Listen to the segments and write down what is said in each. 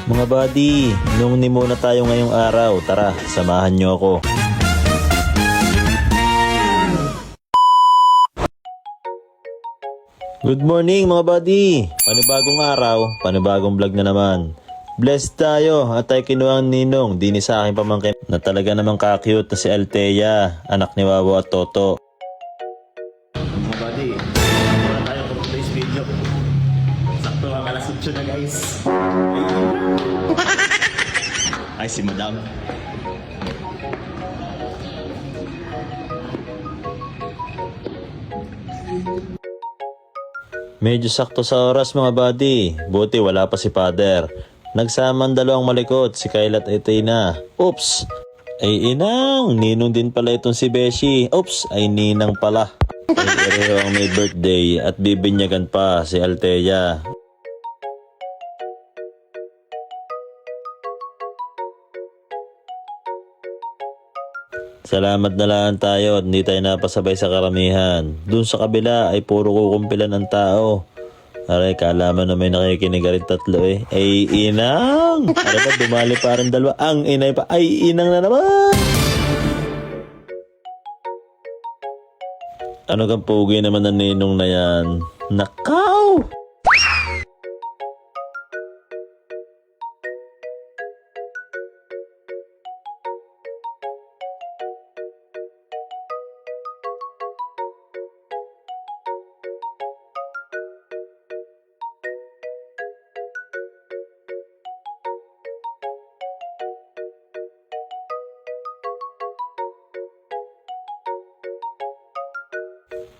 Mga buddy, nungni muna tayo ngayong araw. Tara, samahan nyo ako. Good morning mga buddy! Panibagong araw, panibagong vlog na naman. Blessed tayo at tayo kinuha ang ninong, di ni sa aking pamangkin na talaga namang ka-cute na si Althea, anak ni Wawo at Toto. Mga buddy, muna tayo for today's video. Sakto ang alas 8 na guys. Ay si Madam. Medyo sakto sa oras mga buddy. Buti wala pa si Father. Nagsama ang dalawang malikot, si Kyle at Etina. Oops! Ay inang, ninong din pala itong si Beshi. Oops! Ay ninang pala. Ay pareho ang may birthday at bibinyagan pa si Althea. Salamat na lang tayo at hindi tayo napasabay sa karamihan. Doon sa kabila ay puro kukumpilan ang tao. Aray, kaalaman na may nakikinig rin tatlo eh. Ay inang! Ano ba, dumali pa rin dalawa. Ang inay pa, ay inang na naman! Ano kang pugi naman ng ninong na yan? Nakaw!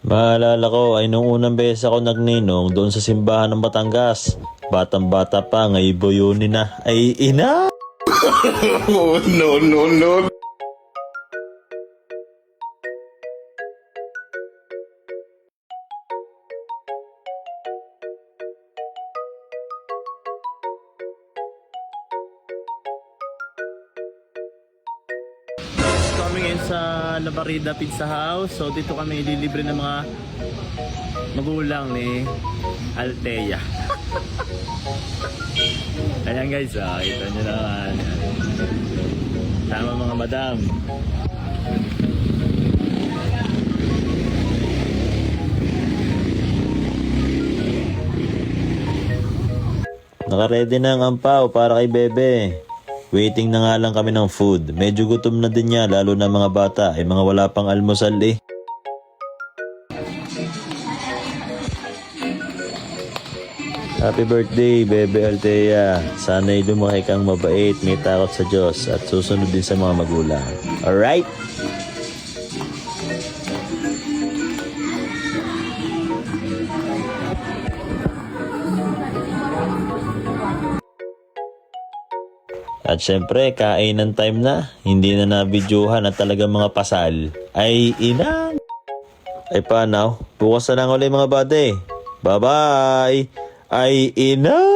Maalala ko ay nung unang beses ako nagninong doon sa simbahan ng Batangas. Batang-bata pa, ngayon boyunin na. Ay ina! Oh, no. Kami ngayon sa Labarida Pizza House. So dito kami ililibre ng mga magulang ni Althea. Ayan guys, kita nyo naman. Tama mga madam. Naka-ready na ang ampaw para kay Bebe. Waiting na nga lang kami ng food. Medyo gutom na din niya, lalo na mga bata. Ay mga wala pang almusal eh. Happy birthday, Bebe Althea. Sana'y lumaki kang mabait, may takot sa Diyos at susunod din sa mga magulang. Alright? At syempre, kainan time na. Hindi na nabidyohan at talagang mga pasal. Ay inang! Ay paano? Bukas na lang ulit mga bade. Bye-bye! Ay inang!